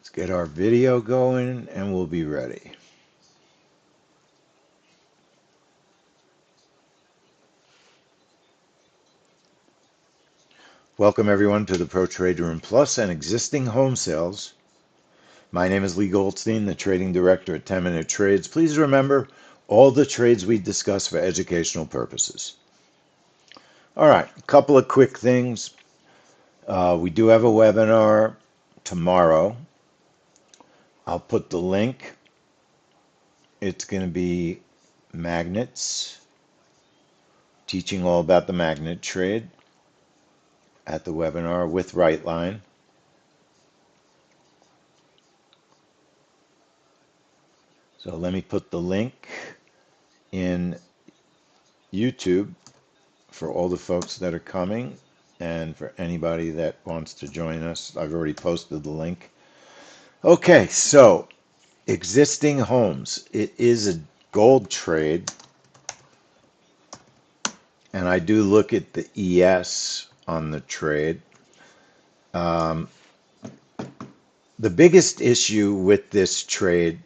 Let's get our video going and we'll be ready. Welcome everyone to the Pro Trade Room Plus and existing home sales. My name is Lee Goldstein, the trading director at 10 Minute Trades. Please remember all the trades we discuss for educational purposes. All right, a couple of quick things. We do have a webinar tomorrow. I'll put the link. It's going to be magnets, teaching all about the magnet trade at the webinar with Rightline. So let me put the link in YouTube for all the folks that are coming and for anybody that wants to join us. I've already posted the link. Okay, so existing homes. It is a gold trade, and I do look at the ES on the trade. The biggest issue with this trade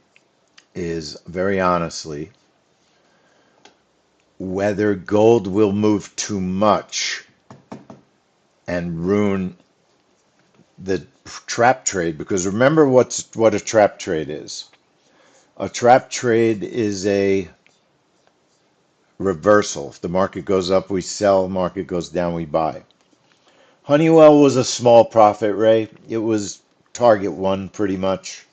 is, very honestly, whether gold will move too much and ruin the trap trade. Because remember what a trap trade is. A trap trade is a reversal. If the market goes up, we sell. Market goes down, we buy. Honeywell was a small profit, Ray. It was target one pretty much.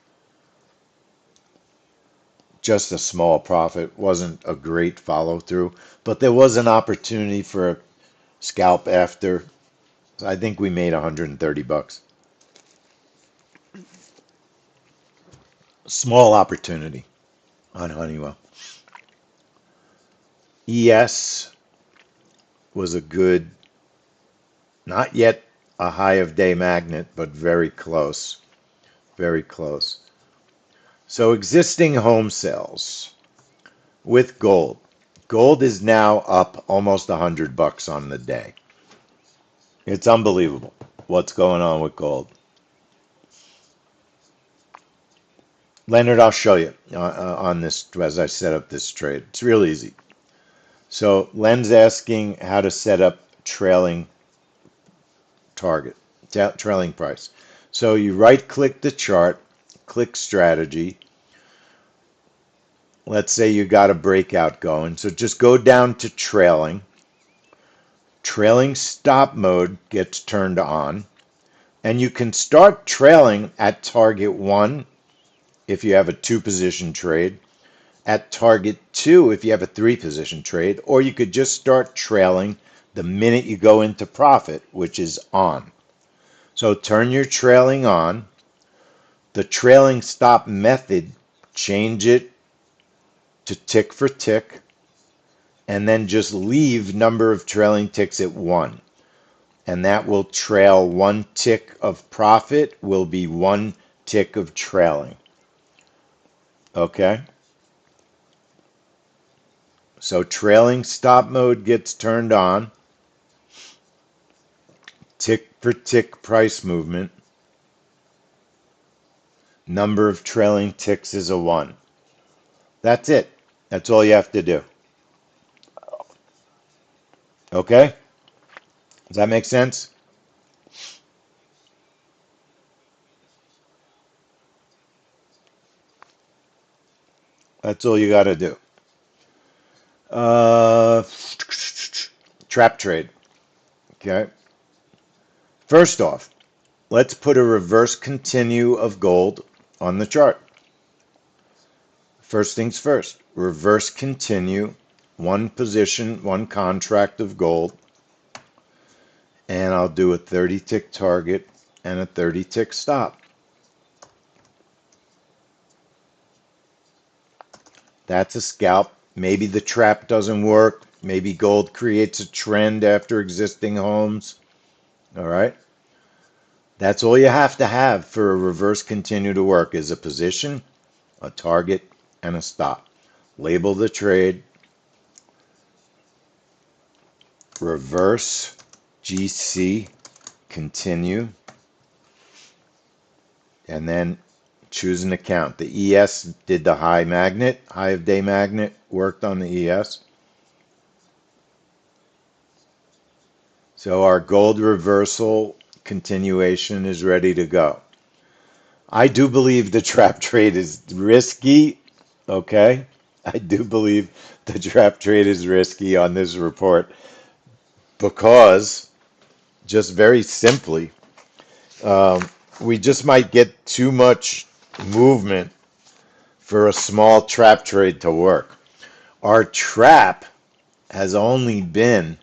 Just a small profit. Wasn't a great follow through, but there was an opportunity for a scalp after. I think we made 130 bucks. Small opportunity on Honeywell. ES was a good, not yet a high of day magnet, but very close. Very close. So existing home sales with gold. Gold is now up almost 100 bucks on the day. It's unbelievable what's going on with gold. Leonard, I'll show you on this as I set up this trade. It's real easy. So Len's asking how to set up trailing target, trailing price. So you right click the chart, click strategy. Let's say you got a breakout going. So just go down to trailing. Trailing stop mode gets turned on. And you can start trailing at target 1 if you have a 2-position trade, at target 2 if you have a 3-position trade, or you could just start trailing the minute you go into profit, which is on. So turn your trailing on. The trailing stop method, change it to tick for tick, and then just leave number of trailing ticks at 1. And that will trail 1 tick of profit, will be 1 tick of trailing. Okay? So trailing stop mode gets turned on. Tick for tick price movement. Number of trailing ticks is a 1. That's it. That's all you have to do. Okay? Does that make sense? That's all you got to do. Trap trade. Okay. First off, let's put a reverse continue of gold on the chart. First things first. Reverse continue. 1 position, 1 contract of gold. And I'll do a 30 tick target and a 30 tick stop. That's a scalp. Maybe the trap doesn't work. Maybe gold creates a trend after existing homes. All right. That's all you have to have for a reverse continue to work is a position, a target, and a stop. Label the trade. Reverse GC continue. And then choose an account. The ES did the high of day magnet, worked on the ES. So our gold reversal continuation is ready to go. I do believe the trap trade is risky. Okay. I do believe the trap trade is risky on this report because, just very simply, um, we just might get too much movement for a small trap trade to work. Our trap has only been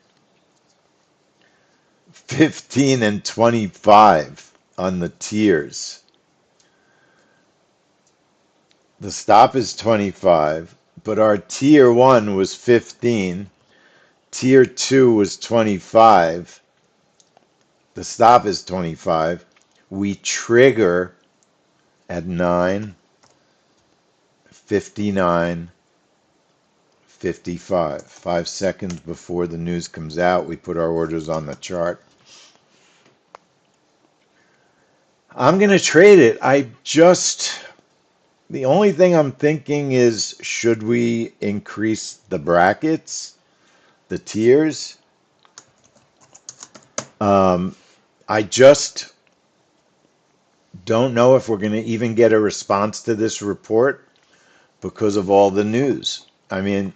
15 and 25 on the tiers. The stop is 25, but our tier 1 was 15, tier 2 was 25, the stop is 25. We trigger at 9, 59, 55. 5 seconds before the news comes out, we put our orders on the chart. I'm going to trade it. The only thing I'm thinking is, should we increase the brackets, the tiers? I just don't know if we're going to even get a response to this report because of all the news. I mean,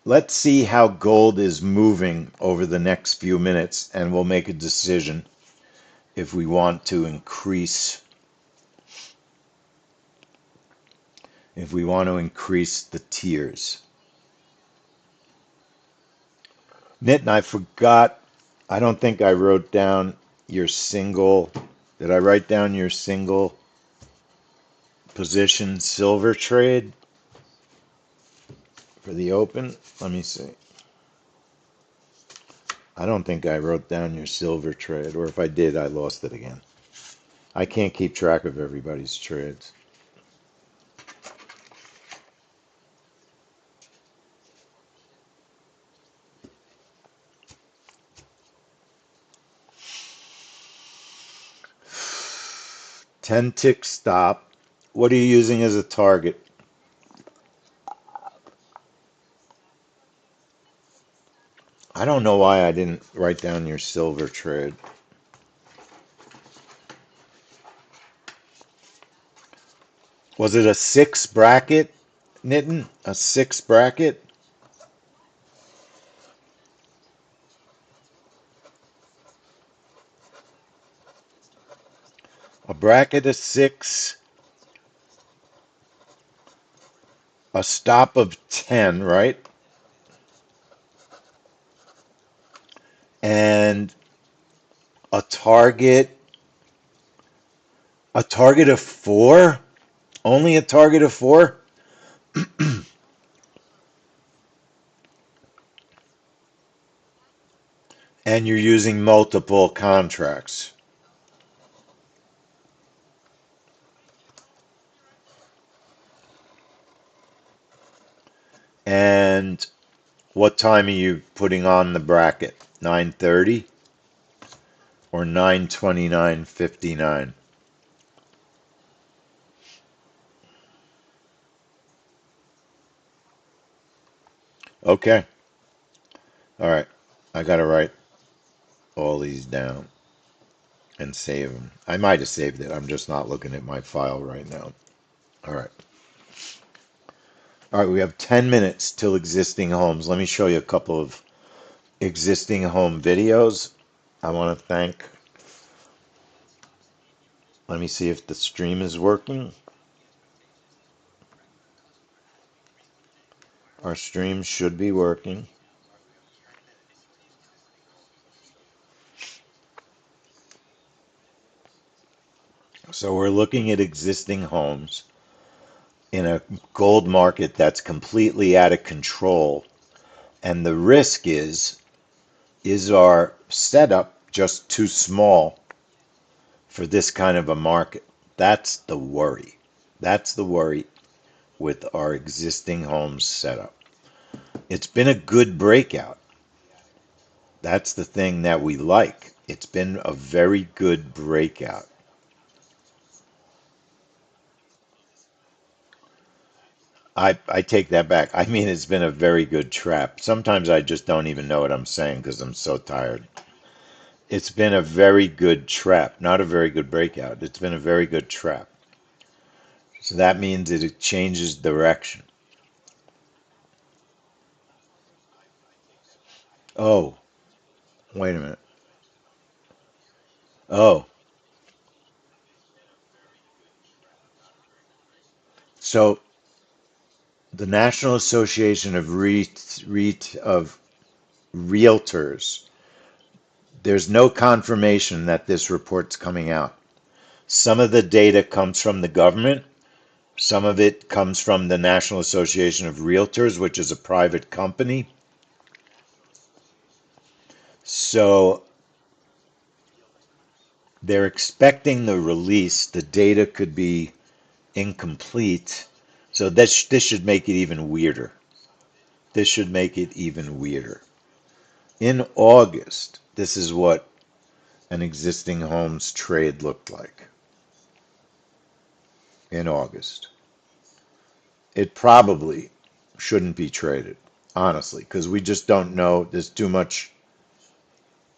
let's see how gold is moving over the next few minutes, and we'll make a decision if we want to increase the tiers. Nitin, I forgot. I don't think I wrote down your single. Did I write down your single position silver trade for the open? Let me see. I don't think I wrote down your silver trade, or if I did, I lost it again. I can't keep track of everybody's trades. Ten tick stop. What are you using as a target? I don't know why I didn't write down your silver trade. Was it a 6 bracket, Nitin? A 6 bracket? A bracket of 6, a stop of 10, right? And a target, of 4? Only a target of 4? And you're using multiple contracts. And what time are you putting on the bracket? 9:30 or 9:29:59? Okay. All right. I got to write all these down and save them. I might have saved it. I'm just not looking at my file right now. All right. All right. We have 10 minutes till existing homes. Let me show you a couple of existing home videos. I want to thank. Let me see if the stream is working. Our stream should be working. So we're looking at existing homes in a gold market that's completely out of control. And the risk is our setup just too small for this kind of a market? That's the worry. That's the worry with our existing homes setup. It's been a good breakout. That's the thing that we like. It's been a very good breakout. I take that back. I mean, it's been a very good trap. Sometimes I just don't even know what I'm saying because I'm so tired. It's been a very good trap, not a very good breakout. It's been a very good trap. So that means that it changes direction. Oh, wait a minute. Oh, so the National Association of Realtors, there's no confirmation that this report's coming out. Some of the data comes from the government. Some of it comes from the National Association of Realtors, which is a private company. So they're expecting the release. The data could be incomplete. So this should make it even weirder. This should make it even weirder. In August, this is what an existing homes trade looked like in August. It probably shouldn't be traded, honestly, because we just don't know. There's too much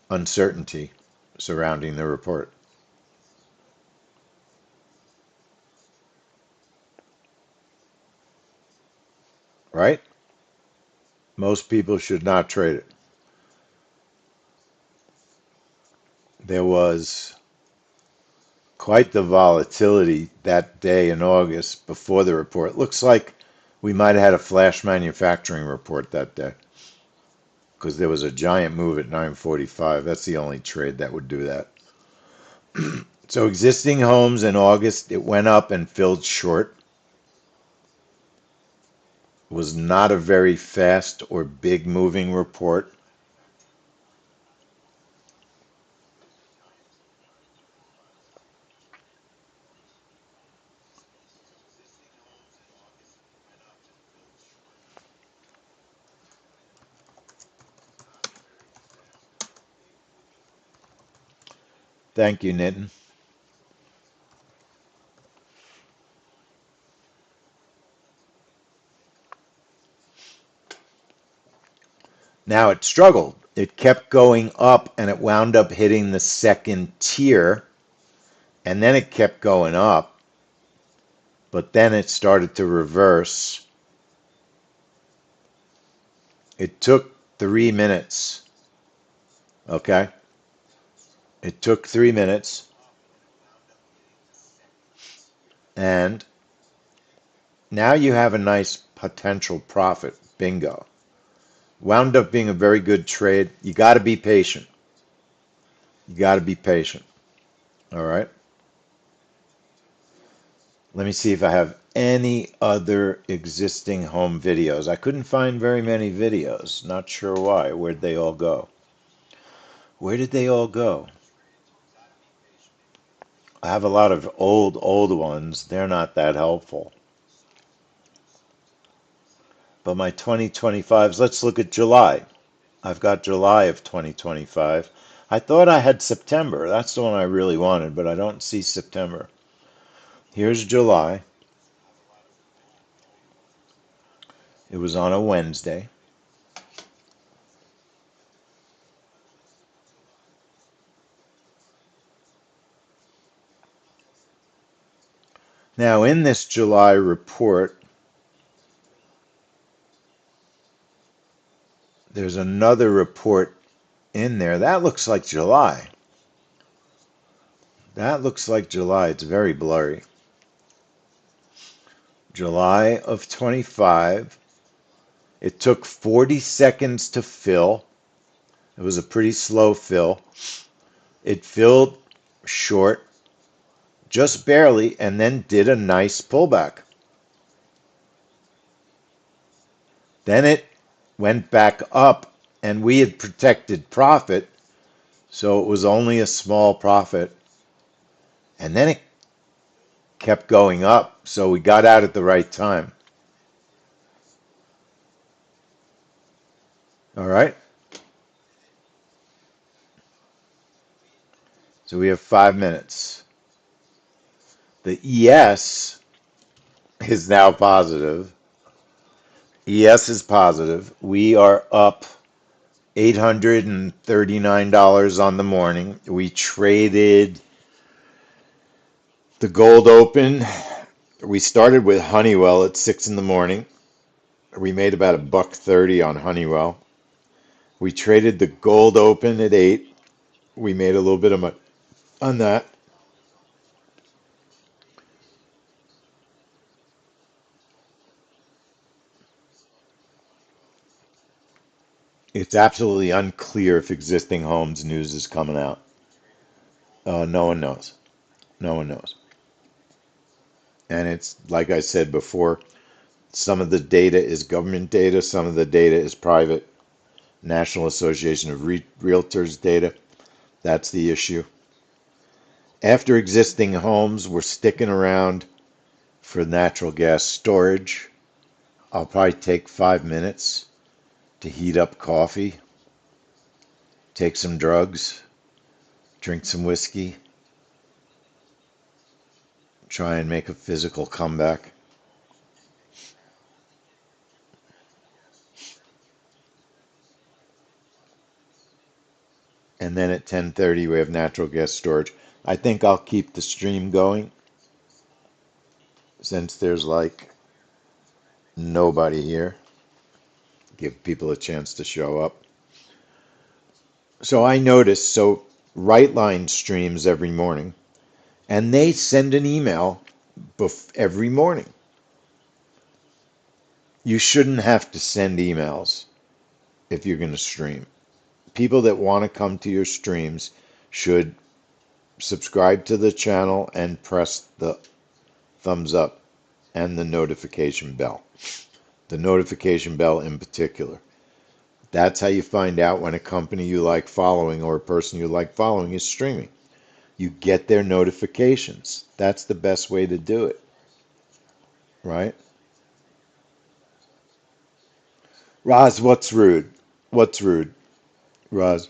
uncertainty surrounding the report, right? Most people should not trade it. There was quite the volatility that day in August before the report. Looks like we might have had a flash manufacturing report that day because there was a giant move at 9:45. That's the only trade that would do that. So existing homes in August, it went up and filled short. It was not a very fast or big moving report. Thank you, Nitin. Now it struggled. It kept going up and it wound up hitting the second tier and then it kept going up, but then it started to reverse. It took 3 minutes. Okay. It took 3 minutes and now you have a nice potential profit. Bingo. Wound up being a very good trade. You got to be patient. You got to be patient. All right. Let me see if I have any other existing home videos. I couldn't find very many videos. Not sure why. Where'd they all go? Where did they all go? I have a lot of old ones. They're not that helpful. But my 2025s, let's look at July. I've got July of 2025. I thought I had September. That's the one I really wanted, but I don't see September. Here's July. It was on a Wednesday. Now, in this July report, there's another report in there. That looks like July. That looks like July. It's very blurry. July of 25. It took 40 seconds to fill. It was a pretty slow fill. It filled short, just barely, and then did a nice pullback. Then it went back up, and we had protected profit, so it was only a small profit. And then it kept going up, so we got out at the right time. All right. So we have 5 minutes. The ES is now positive. ES is positive. We are up $839 on the morning. We traded the gold open. We started with Honeywell at 6 in the morning. We made about a buck 30 on Honeywell. We traded the gold open at 8. We made a little bit of money on that. It's absolutely unclear if existing homes news is coming out. No one knows. No one knows. And it's like I said before, some of the data is government data, some of the data is private. National Association of Realtors data. That's the issue. After existing homes, we're sticking around for natural gas storage. I'll probably take 5 minutes to heat up coffee, take some drugs, drink some whiskey, try and make a physical comeback. And then at 10:30 we have natural gas storage. I think I'll keep the stream going since there's like nobody here. Give people a chance to show up. So I noticed, so Rightline streams every morning, and they send an email every morning. You shouldn't have to send emails if you're going to stream. People that want to come to your streams should subscribe to the channel and press the thumbs up and the notification bell. The notification bell in particular. That's how you find out when a company you like following or a person you like following is streaming. You get their notifications. That's the best way to do it, right? Roz, what's rude? What's rude, Roz?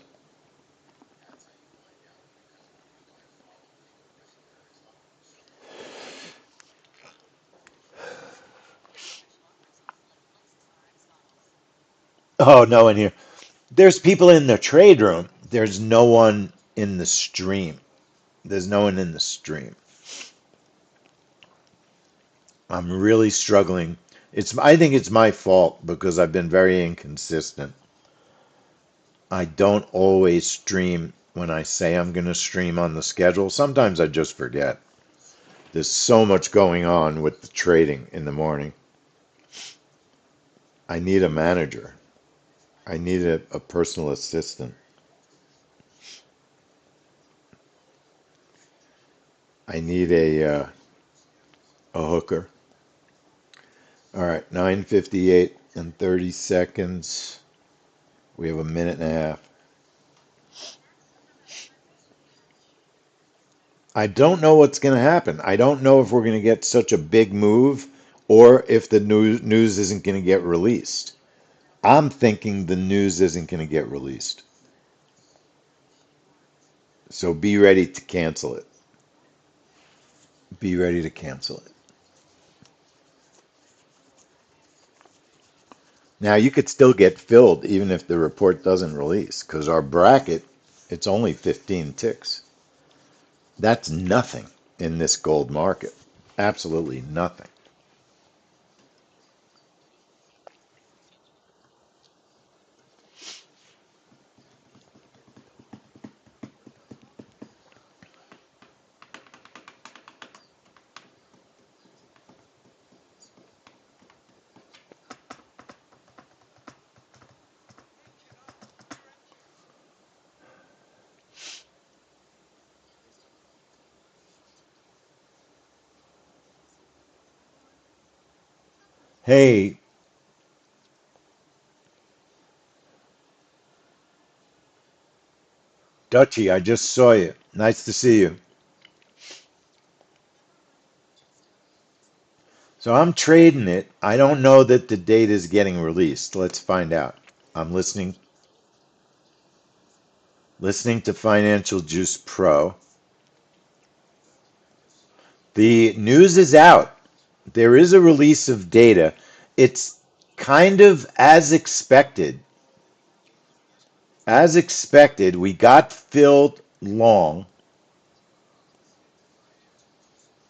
Oh, no one here. There's people in the trade room. There's no one in the stream. There's no one in the stream. I'm really struggling. I think it's my fault because I've been very inconsistent. I don't always stream when I say I'm going to stream on the schedule. Sometimes I just forget. There's so much going on with the trading in the morning. I need a manager. I need a personal assistant. I need a hooker. All right, 9:58 and 30 seconds. We have a minute and a half. I don't know what's going to happen. I don't know if we're going to get such a big move or if the news isn't going to get released. I'm thinking the news isn't going to get released. So be ready to cancel it. Be ready to cancel it. Now, you could still get filled even if the report doesn't release because our bracket, it's only 15 ticks. That's nothing in this gold market. Absolutely nothing. Hey, Dutchy, I just saw you. Nice to see you. So I'm trading it. I don't know that the date is getting released. Let's find out. I'm listening to Financial Juice Pro. The news is out. There is a release of data. It's kind of as expected, we got filled long,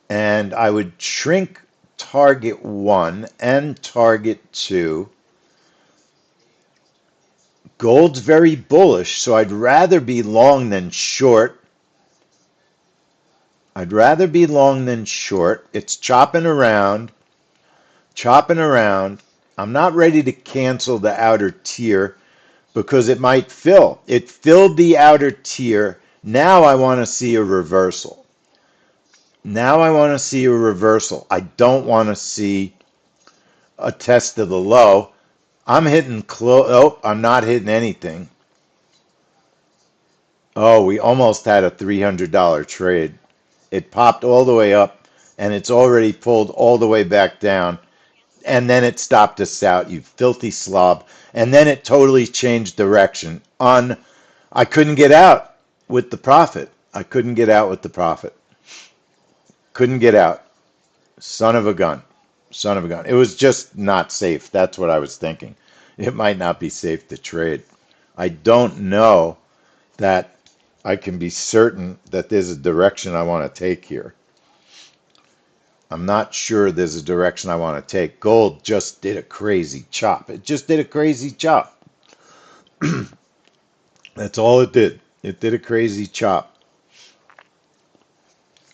and I would shrink target 1 and target 2. Gold's very bullish, so I'd rather be long than short. I'd rather be long than short. It's chopping around, chopping around. I'm not ready to cancel the outer tier because it might fill. It filled the outer tier. Now I want to see a reversal. Now I want to see a reversal. I don't want to see a test of the low. I'm hitting close. Oh, I'm not hitting anything. Oh, we almost had a $300 trade. It popped all the way up and it's already pulled all the way back down. And then it stopped us out, you filthy slob. And then it totally changed direction. I couldn't get out with the profit. I couldn't get out with the profit. Couldn't get out. Son of a gun. Son of a gun. It was just not safe. That's what I was thinking. It might not be safe to trade. I don't know that I can be certain that there's a direction I want to take here. I'm not sure there's a direction I want to take. Gold just did a crazy chop. It just did a crazy chop. That's all it did. It did a crazy chop.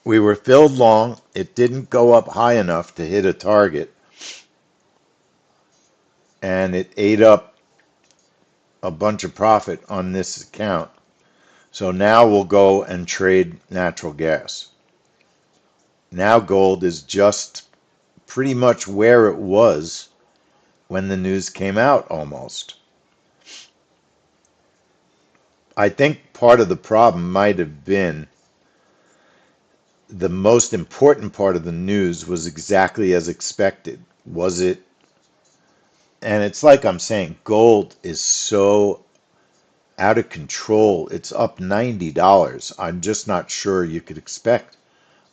We were filled long. It didn't go up high enough to hit a target. And it ate up a bunch of profit on this account. So now we'll go and trade natural gas. Now gold is just pretty much where it was when the news came out almost. I think part of the problem might have been the most important part of the news was exactly as expected. Was it? And it's like I'm saying, gold is so out of control. It's up $90. I'm just not sure you could expect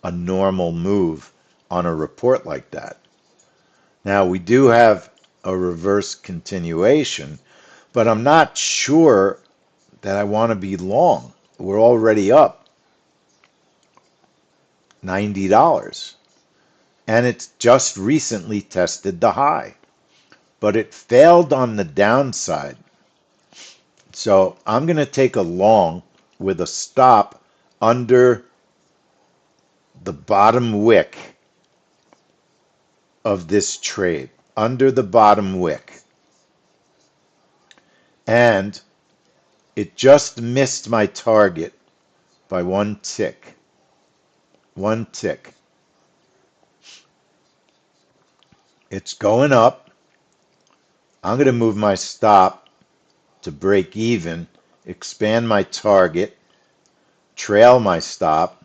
a normal move on a report like that. Now, we do have a reverse continuation, but I'm not sure that I want to be long. We're already up $90. And it's just recently tested the high, but it failed on the downside. So I'm going to take a long with a stop under the bottom wick of this trade, under the bottom wick. And it just missed my target by one tick. One tick. It's going up. I'm going to move my stop to break even, expand my target, trail my stop,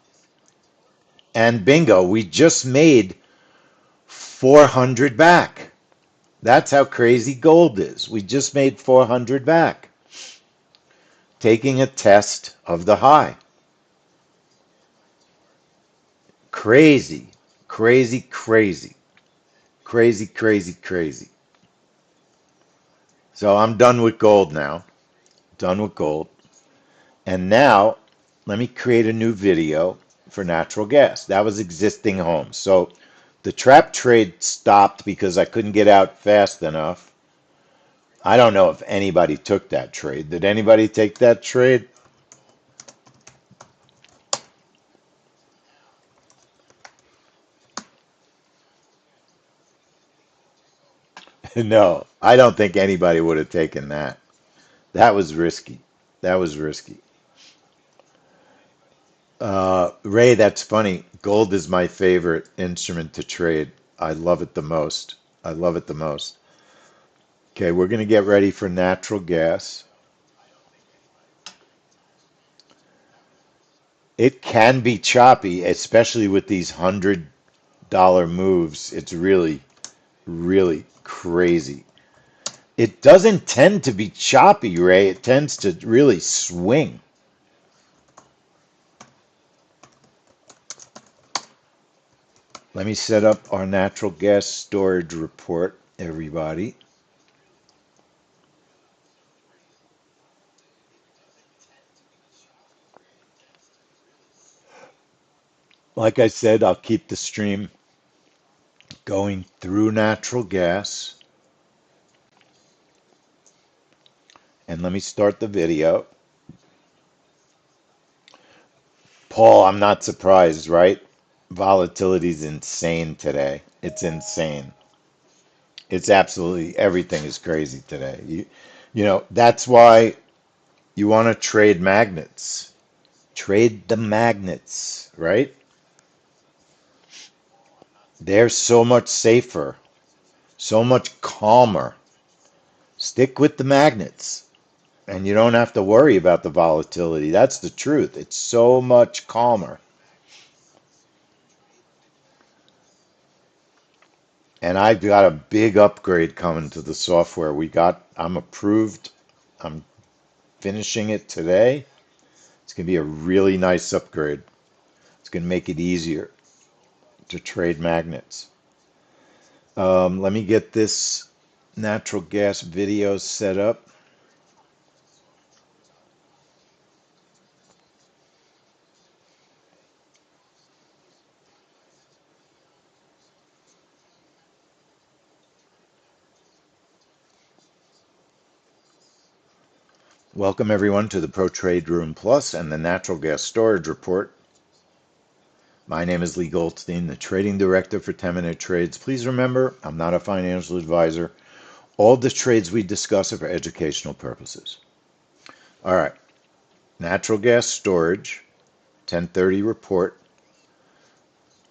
and bingo, we just made 400 back. That's how crazy gold is. We just made 400 back, taking a test of the high. Crazy, crazy, crazy, crazy, crazy, crazy. So I'm done with gold now. Done with gold. And now let me create a new video for natural gas. That was existing homes. So the trap trade stopped because I couldn't get out fast enough. I don't know if anybody took that trade. Did anybody take that trade? No, I don't think anybody would have taken that. That was risky. That was risky. Ray, that's funny. Gold is my favorite instrument to trade. I love it the most. I love it the most. Okay, we're going to get ready for natural gas. It can be choppy, especially with these $100 moves. It's really, really crazy. It doesn't tend to be choppy, Ray. It tends to really swing. Let me set up our natural gas storage report, everybody. Like I said, I'll keep the stream going through natural gas. And let me start the video. Paul, I'm not surprised, right? Volatility is insane today. It's insane. It's absolutely everything is crazy today. That's why you want to trade magnets. Trade the magnets, right? They're so much safer, so much calmer. Stick with the magnets, and you don't have to worry about the volatility. That's the truth. It's so much calmer. And I've got a big upgrade coming to the software. I'm approved. I'm finishing it today. It's going to be a really nice upgrade. It's going to make it easier to trade magnets. Let me get this natural gas video set up. Welcome everyone to the Pro Trade Room Plus and the Natural Gas Storage Report. My name is Lee Goldstein, the Trading Director for 10-Minute Trades. Please remember, I'm not a financial advisor. All the trades we discuss are for educational purposes. All right, natural gas storage, 10:30 report,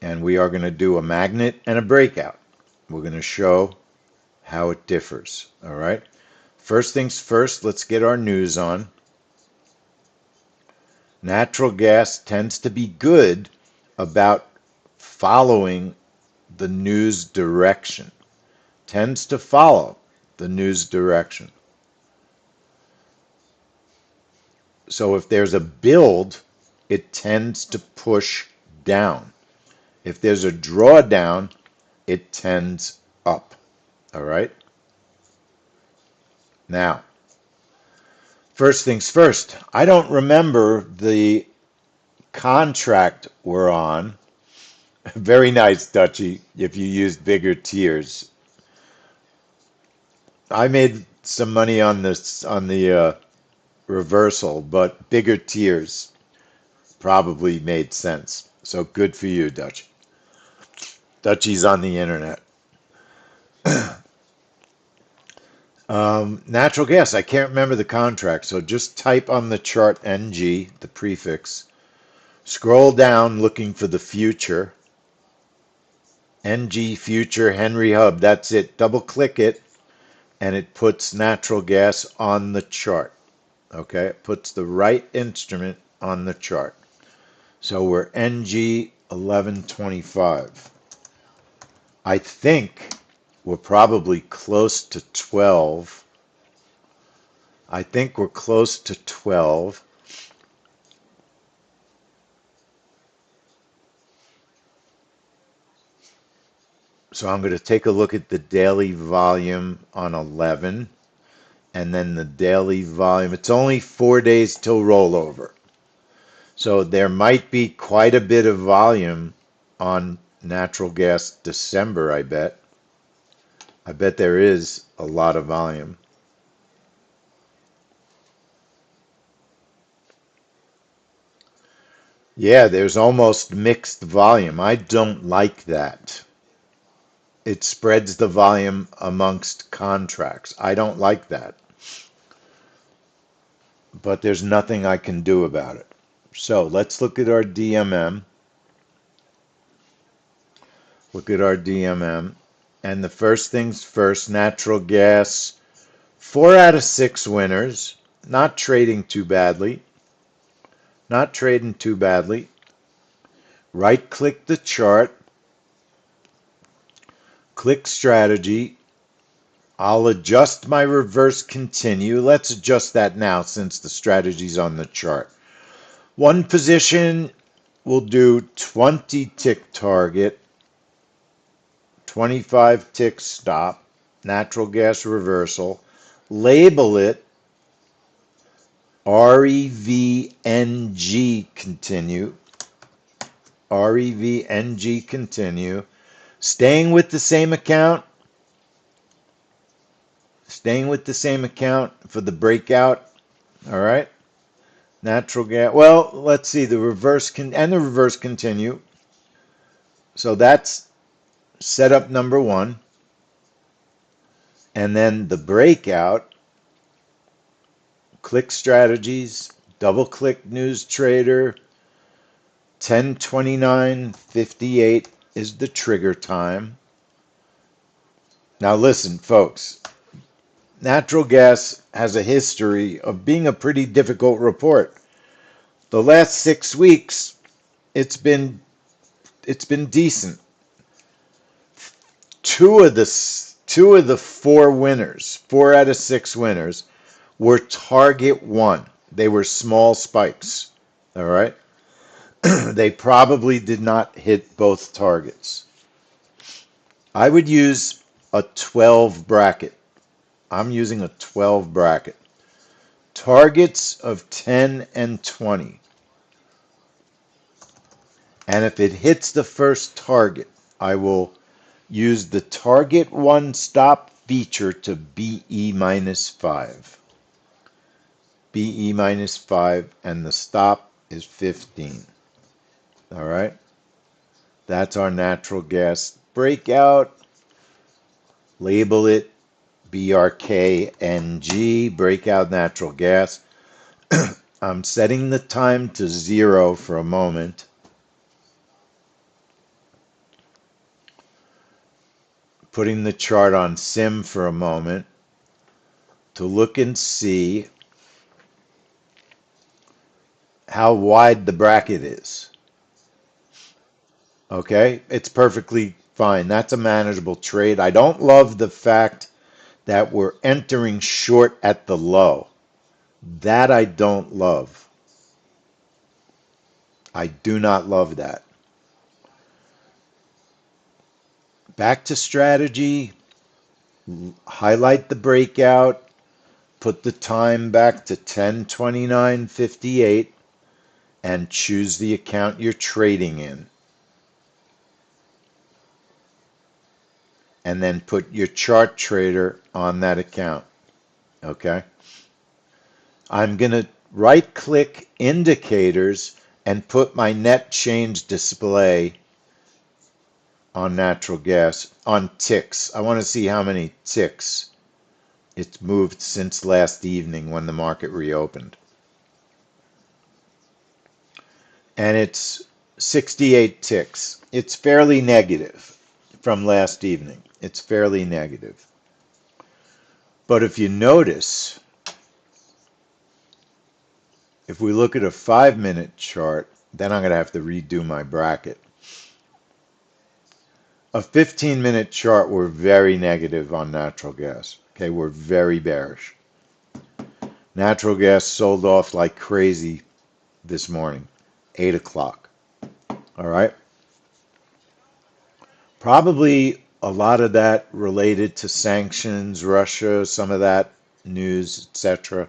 and we are going to do a magnet and a breakout. We're going to show how it differs. All right, first things first, let's get our news on. Natural gas tends to be good about following the news direction, tends to follow the news direction. So if there's a build, it tends to push down. If there's a drawdown, it tends up. All right? Now, first things first, I don't remember the contract we're on. Very nice, Dutchy, if you used bigger tiers. I made some money on this on the reversal, but bigger tiers probably made sense. So good for you, Dutch. Dutchy's on the internet. Natural gas, I can't remember the contract, so just type on the chart NG, the prefix. Scroll down looking for the future. NG future Henry Hub, that's it. Double click it, and it puts natural gas on the chart. Okay, it puts the right instrument on the chart. So we're NG 1125. I think we're probably close to 12. I think we're close to 12. So I'm going to take a look at the daily volume on 11 and then the daily volume. It's only 4 days till rollover. So there might be quite a bit of volume on natural gas December, I bet. I bet there is a lot of volume. Yeah, there's almost mixed volume. I don't like that. It spreads the volume amongst contracts. I don't like that. But there's nothing I can do about it. So let's look at our DMM. Look at our DMM. And the first things first, natural gas, 4 out of 6 winners. Not trading too badly. Not trading too badly. Right click the chart. Click strategy. I'll adjust my reverse continue. Let's adjust that now since the strategy's on the chart. One position will do 20 tick target, 25 tick stop, natural gas reversal. Label it REVNG continue. REVNG continue. Staying with the same account. Staying with the same account for the breakout. All right. Natural gas. Well, let's see. The reverse and the reverse continue. So that's setup number one. And then the breakout. Click strategies. Double click news trader. 10:29:58 is the trigger time. Now listen, folks. Natural gas has a history of being a pretty difficult report. The last 6 weeks, it's been decent. Two of the four winners, 4 out of 6 winners, were target one. They were small spikes. All right. They probably did not hit both targets. I would use a 12 bracket. I'm using a 12 bracket. Targets of 10 and 20. And if it hits the first target, I will use the target one stop feature to BE minus 5. BE minus 5, and the stop is 15. All right. That's our natural gas breakout. Label it BRKNG, breakout natural gas. I'm setting the time to 0 for a moment. Putting the chart on sim for a moment to look and see how wide the bracket is. Okay, it's perfectly fine. That's a manageable trade. I don't love the fact that we're entering short at the low. That I don't love. I do not love that. Back to strategy. Highlight the breakout. Put the time back to 10:29:58 and choose the account you're trading in. And then put your chart trader on that account. Okay? I'm going to right click indicators and put my net change display on natural gas on ticks. I want to see how many ticks it's moved since last evening when the market reopened. And it's 68 ticks. It's fairly negative from last evening. It's fairly negative. But if you notice, if we look at a 5-minute chart, then I'm going to have to redo my bracket. A 15-minute chart, we're very negative on natural gas. Okay, we're very bearish. Natural gas sold off like crazy this morning, 8 o'clock. All right. Probably a lot of that related to sanctions, Russia, some of that news, etc.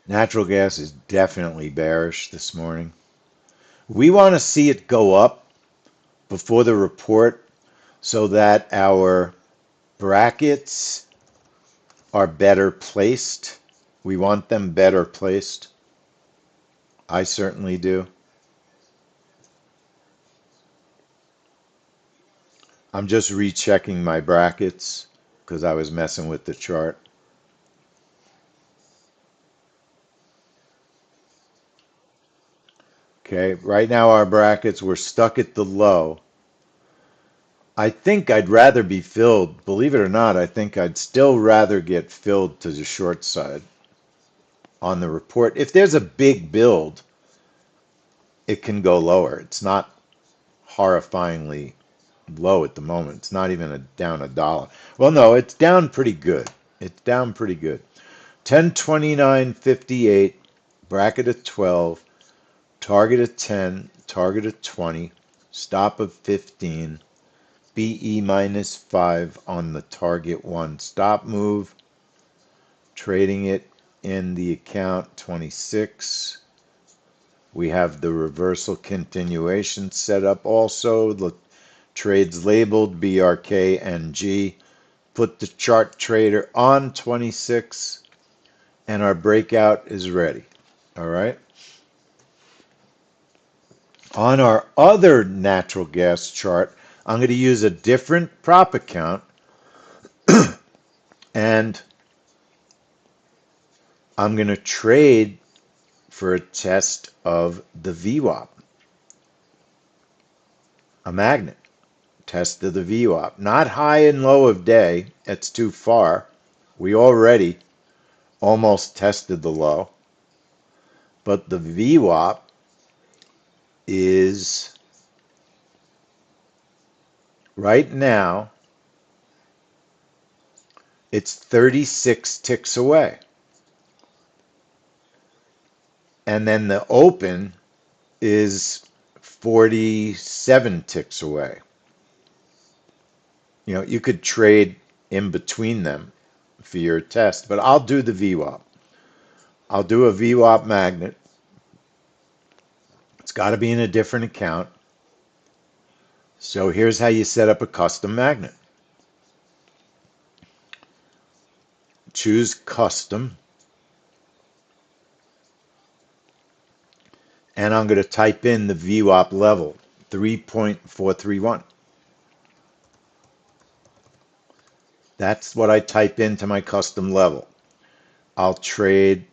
Natural gas is definitely bearish this morning. We want to see it go up before the report so that our brackets are better placed. We want them better placed. I certainly do. I'm just rechecking my brackets because I was messing with the chart. Okay, right now our brackets, we're stuck at the low. I think I'd rather be filled. Believe it or not, I think I'd still rather get filled to the short side on the report. If there's a big build, it can go lower. It's not horrifyingly low at the moment. It's not even down $1. Well, no, it's down pretty good. It's down pretty good. 10:29:58, bracket of 12, target of 10, target of 20, stop of 15, BE minus 5 on the target one stop move, trading it in the account 26. We have the reversal continuation set up also. The trades labeled BRK and G. Put the chart trader on 26 and our breakout is ready. All right. On our other natural gas chart, I'm going to use a different prop account and I'm going to trade for a test of the VWAP, a magnet. Test of the VWAP. Not high and low of day. It's too far. We already almost tested the low. But the VWAP is right now, it's 36 ticks away. And then the open is 47 ticks away. You know, you could trade in between them for your test, but I'll do the VWAP. I'll do a VWAP magnet. It's got to be in a different account. So here's how you set up a custom magnet. Choose custom. And I'm going to type in the VWAP level, 3.431. That's what I type into my custom level. I'll trade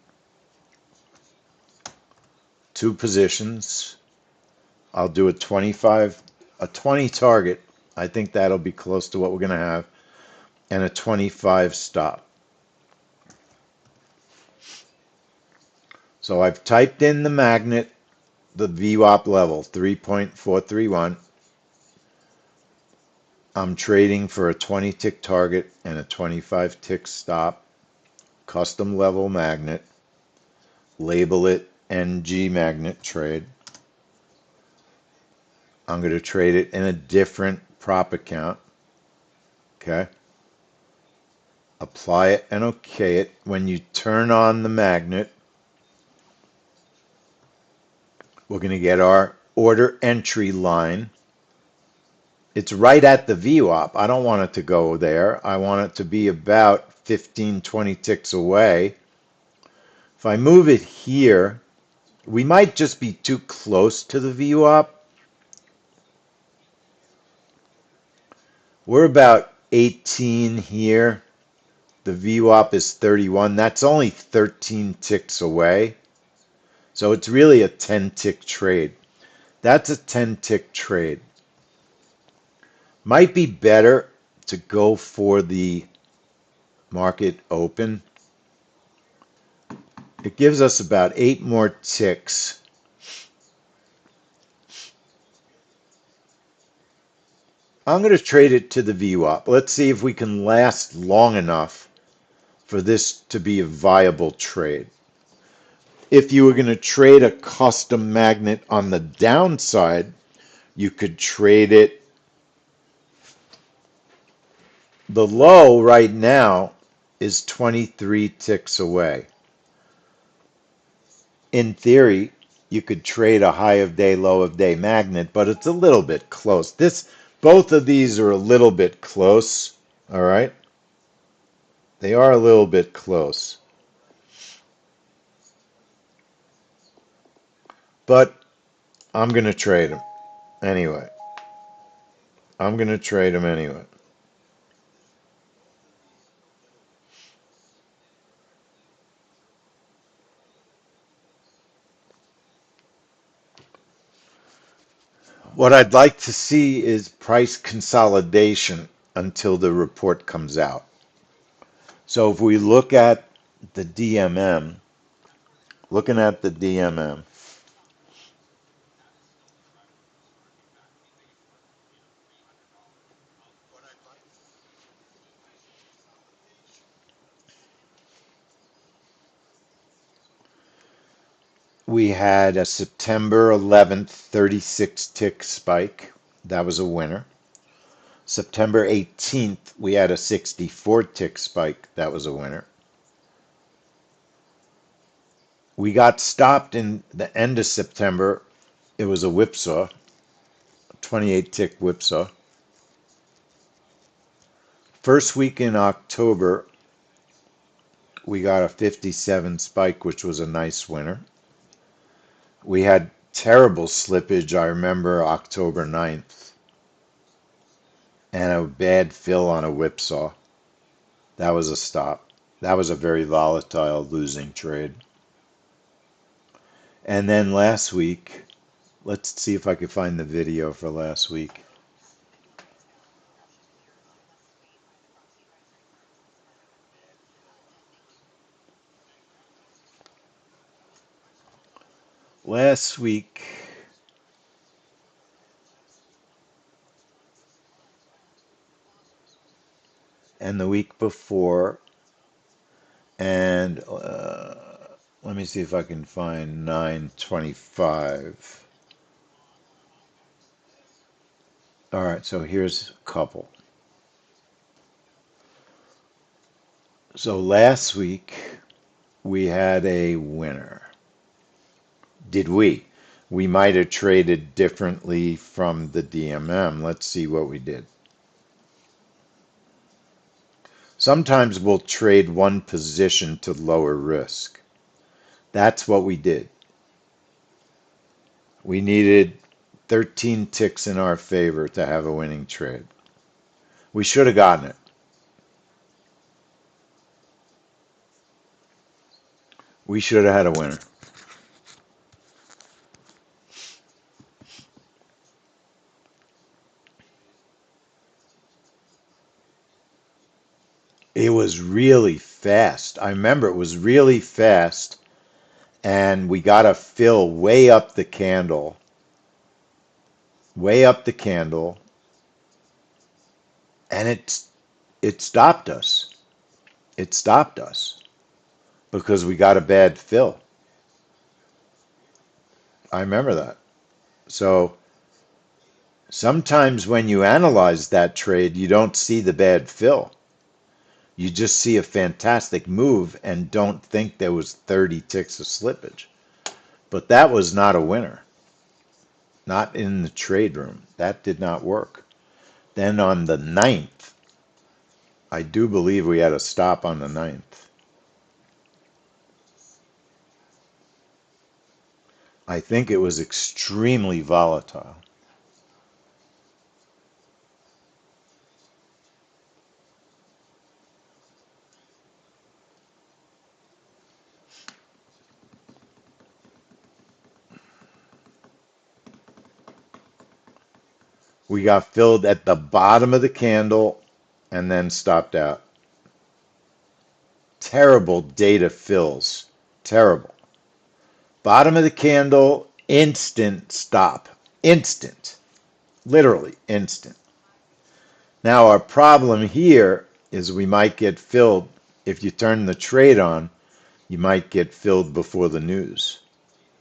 2 positions. I'll do a 20 target. I think that'll be close to what we're going to have. And a 25 stop. So I've typed in the magnet, the VWAP level, 3.431. I'm trading for a 20 tick target and a 25 tick stop. Custom level magnet. Label it NG magnet trade. I'm going to trade it in a different prop account. Okay. Apply it and OK it. When you turn on the magnet, we're going to get our order entry line. It's right at the VWAP. I don't want it to go there. I want it to be about 15, 20 ticks away. If I move it here, we might just be too close to the VWAP. We're about 18 here. The VWAP is 31. That's only 13 ticks away. So it's really a 10 tick trade. That's a 10 tick trade. Might be better to go for the market open. It gives us about 8 more ticks. I'm going to trade it to the VWAP. Let's see if we can last long enough for this to be a viable trade. If you were going to trade a custom magnet on the downside, you could trade it. The low right now is 23 ticks away. In theory, you could trade a high of day, low of day magnet, but it's a little bit close. Both of these are a little bit close, all right? They are a little bit close. But I'm going to trade them anyway. I'm going to trade them anyway. What I'd like to see is price consolidation until the report comes out. So if we look at the DMM, looking at the DMM, we had a September 11th 36 tick spike. That was a winner. September 18th, we had a 64 tick spike. That was a winner. We got stopped in the end of September. It was a whipsaw, 28 tick whipsaw. First week in October, we got a 57 spike, which was a nice winner. We had terrible slippage, I remember October 9th, and a bad fill on a whipsaw. That was a stop. That was a very volatile losing trade. And then last week, let's see if I can find the video for last week. Last week, and the week before, and let me see if I can find 925. All right, so here's a couple. So last week we had a winner. Did we? We might have traded differently from the DMM. Let's see what we did. Sometimes we'll trade one position to lower risk. That's what we did. We needed 13 ticks in our favor to have a winning trade. We should have gotten it. We should have had a winner. It was really fast. I remember it was really fast, and we got a fill way up the candle, and it stopped us. It stopped us because we got a bad fill. I remember that. So sometimes when you analyze that trade, you don't see the bad fill. You just see a fantastic move and don't think there was 30 ticks of slippage. But that was not a winner. Not in the trade room. That did not work. Then on the 9th, I do believe we had a stop on the 9th. I think it was extremely volatile. We got filled at the bottom of the candle and then stopped out. Terrible data fills. Terrible. Bottom of the candle, instant stop. Instant. Literally instant. Now, our problem here is we might get filled. If you turn the trade on, you might get filled before the news.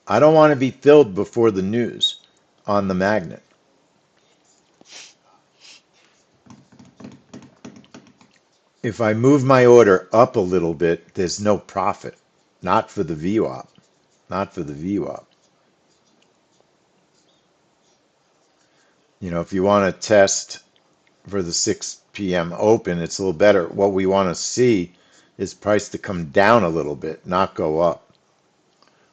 I don't want to be filled before the news on the magnet. If I move my order up a little bit, there's no profit. Not for the VWAP. Not for the VWAP. You know, if you want to test for the 6 p.m. open, it's a little better. What we want to see is price to come down a little bit, not go up.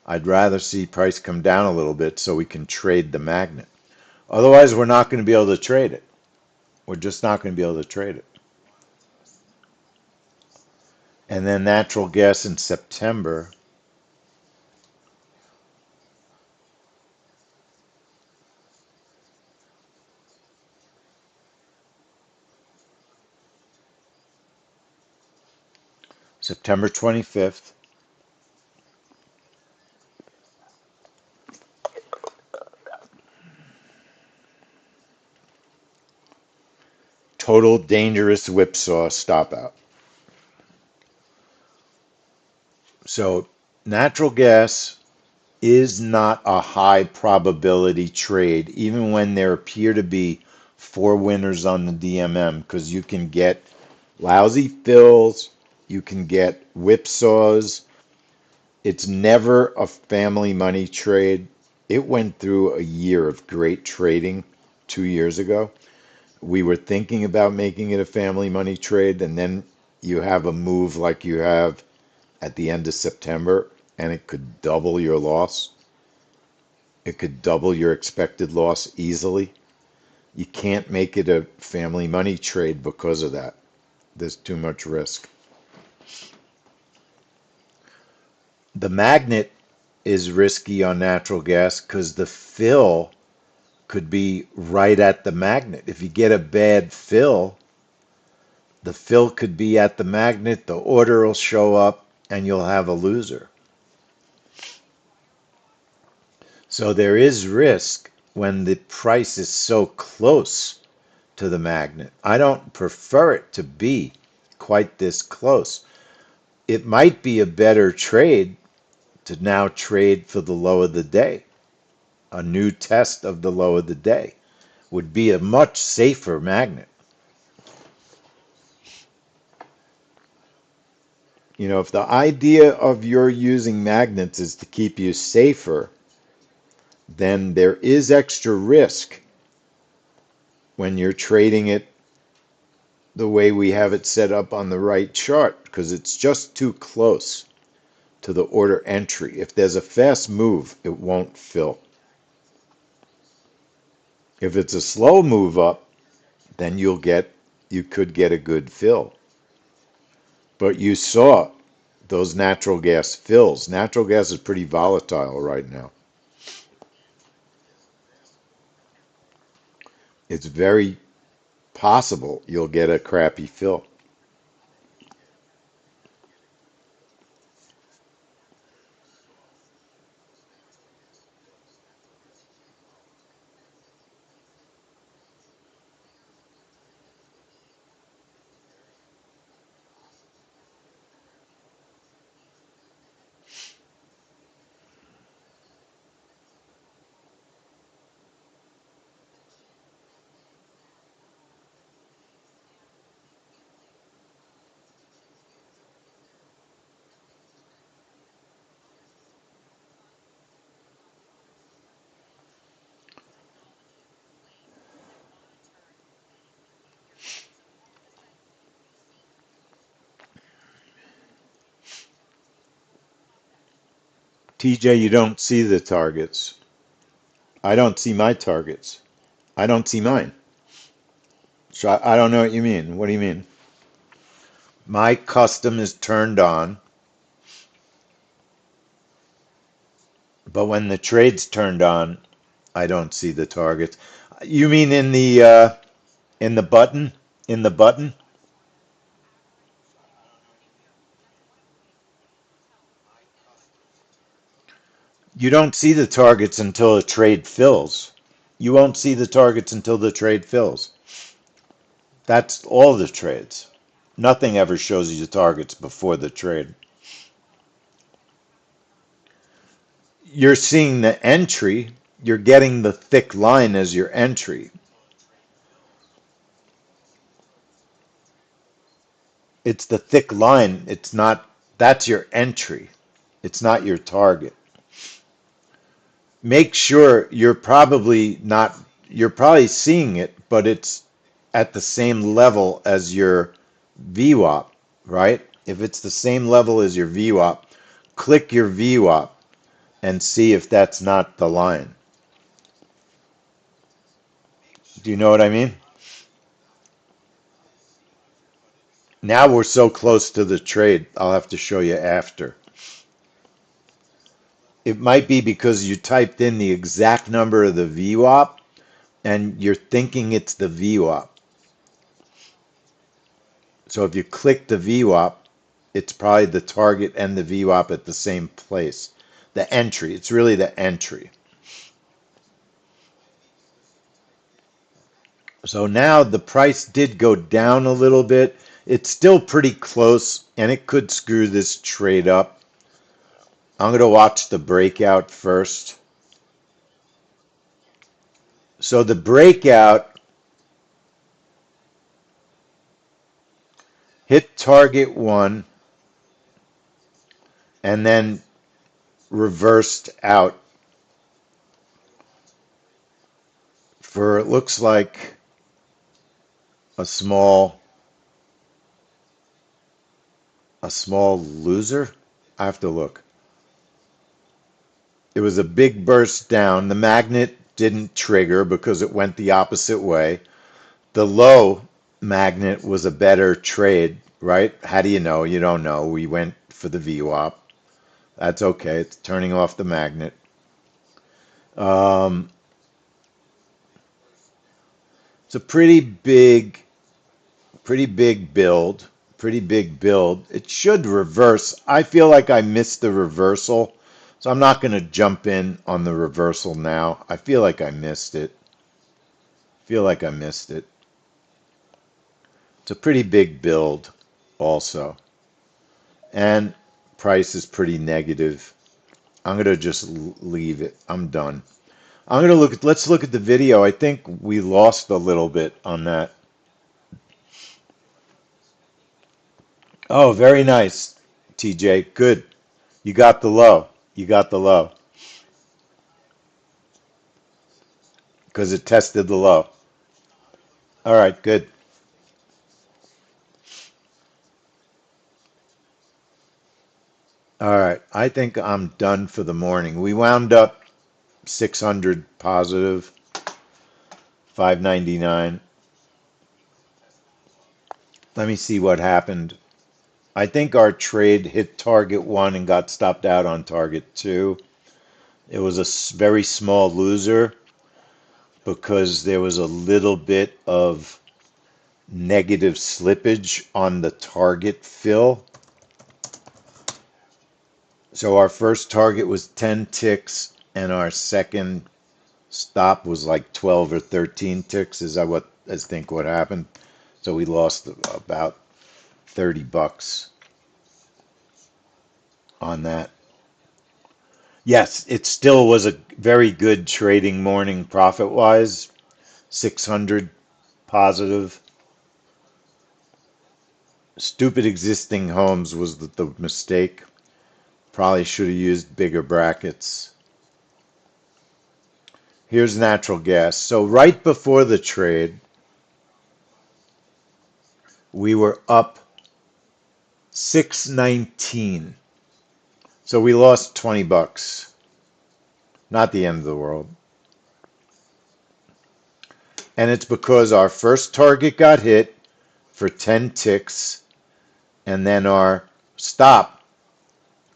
I'd rather see price come down a little bit so we can trade the magnet. Otherwise, we're not going to be able to trade it. We're just not going to be able to trade it. And then natural gas in September. September 25th. Total dangerous whipsaw stop out. So natural gas is not a high probability trade, even when there appear to be 4 winners on the DMM, because you can get lousy fills, you can get whipsaws, It's never a family money trade. It went through a year of great trading 2 years ago. We were thinking about making it a family money trade, and then you have a move like you have at the end of September, and it could double your loss. It could double your expected loss easily. You can't make it a family money trade because of that. There's too much risk. The magnet is risky on natural gas because the fill could be right at the magnet. If you get a bad fill, the fill could be at the magnet, the order will show up, and you'll have a loser. So there is risk when the price is so close to the magnet. I don't prefer it to be quite this close. It might be a better trade to now trade for the low of the day. A new test of the low of the day would be a much safer magnet. You know, if the idea of your using magnets is to keep you safer, then there is extra risk when you're trading it the way we have it set up on the right chart because it's just too close to the order entry. If there's a fast move, it won't fill. If it's a slow move up, then you could get a good fill. But you saw those natural gas fills. Natural gas is pretty volatile right now. It's very possible you'll get a crappy fill. TJ, you don't see the targets. I don't see my targets. I don't see mine. So I don't know what you mean. What do you mean? My custom is turned on, but when the trade's turned on, I don't see the targets. You mean in the button? In the button? You don't see the targets until a trade fills. You won't see the targets until the trade fills. That's all the trades. Nothing ever shows you the targets before the trade. You're seeing the entry. You're getting the thick line as your entry. It's the thick line. It's not, that's your entry. It's not your target. Make sure you're probably seeing it, but it's at the same level as your VWAP, right? If it's the same level as your VWAP, click your VWAP and see if that's not the line. Do you know what I mean? Now we're so close to the trade, I'll have to show you after. It might be because you typed in the exact number of the VWAP and you're thinking it's the VWAP. So if you click the VWAP, it's probably the target and the VWAP at the same place. The entry, it's really the entry. So now the price did go down a little bit. It's still pretty close and it could screw this trade up. I'm going to watch the breakout first. So the breakout hit target one and then reversed out for it looks like a small loser. I have to look. It was a big burst down. The magnet didn't trigger because it went the opposite way. The low magnet was a better trade, right? How do you know? You don't know. We went for the VWAP. That's okay. It's turning off the magnet. Um, it's a pretty big build. Pretty big build. It should reverse. I feel like I missed the reversal, so I'm not going to jump in on the reversal now. I feel like I missed it. Feel like I missed it. It's a pretty big build also. And price is pretty negative. I'm going to just leave it. I'm done. I'm going to let's look at the video. I think we lost a little bit on that. Oh, very nice, TJ. Good. You got the low. You got the low because it tested the low. All right, good. All right. I think I'm done for the morning. We wound up 600 positive, 599. Let me see what happened. I think our trade hit target one and got stopped out on target two. It was a very small loser because there was a little bit of negative slippage on the target fill. So our first target was 10 ticks and our second stop was like 12 or 13 ticks. Is that what I think what happened? So we lost about 30 bucks on that. Yes, it still was a very good trading morning profit wise. 600 positive. Stupid existing homes was the mistake. Probably should have used bigger brackets. Here's natural gas. So right before the trade, we were up 619. So we lost 20 bucks. Not the end of the world. And it's because our first target got hit for 10 ticks and then our stop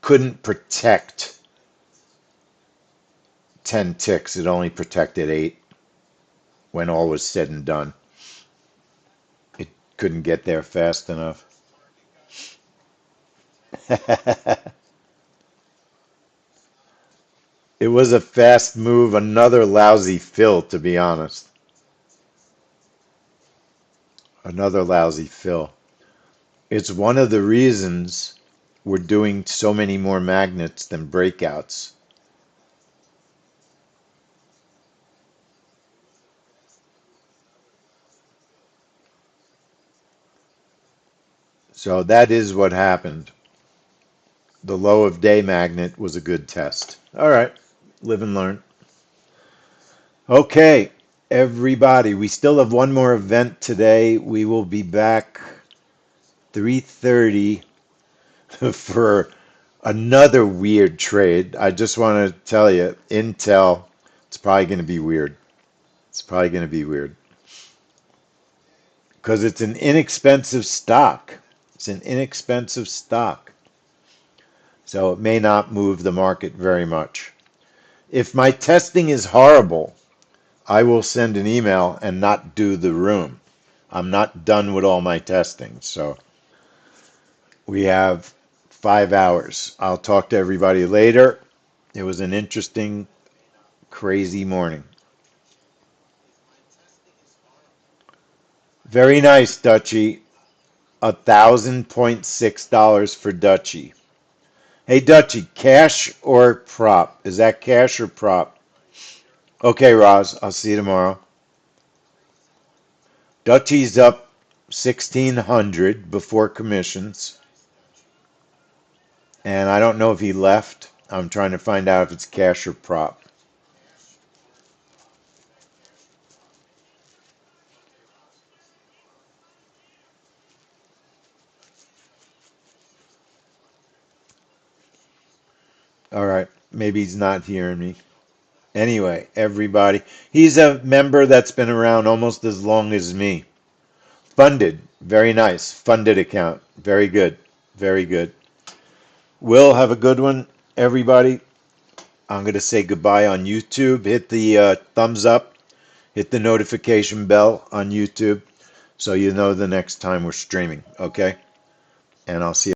couldn't protect 10 ticks. It only protected 8 when all was said and done. It couldn't get there fast enough. It was a fast move, another lousy fill, to be honest. Another lousy fill. It's one of the reasons we're doing so many more magnets than breakouts. So that is what happened. The low of day magnet was a good test. All right, live and learn. Okay, everybody, we still have one more event today. We will be back 3:30 for another weird trade. I just want to tell you, Intel, it's probably going to be weird. It's probably going to be weird because it's an inexpensive stock. It's an inexpensive stock. So it may not move the market very much. If my testing is horrible, I will send an email and not do the room. I'm not done with all my testing. So we have 5 hours. I'll talk to everybody later. It was an interesting, crazy morning. Very nice, Dutchy. $1,000.6 for Dutchy. Hey, Dutchy, cash or prop? Is that cash or prop? Okay, Roz, I'll see you tomorrow. Dutchy's up 1,600 before commissions. And I don't know if he left. I'm trying to find out if it's cash or prop. All right, maybe he's not hearing me. Anyway, everybody, he's a member that's been around almost as long as me. Funded, very nice. Funded account, very good, very good. Will, have a good one, everybody. I'm going to say goodbye on YouTube. Hit the thumbs up, hit the notification bell on YouTube so you know the next time we're streaming, okay? And I'll see you.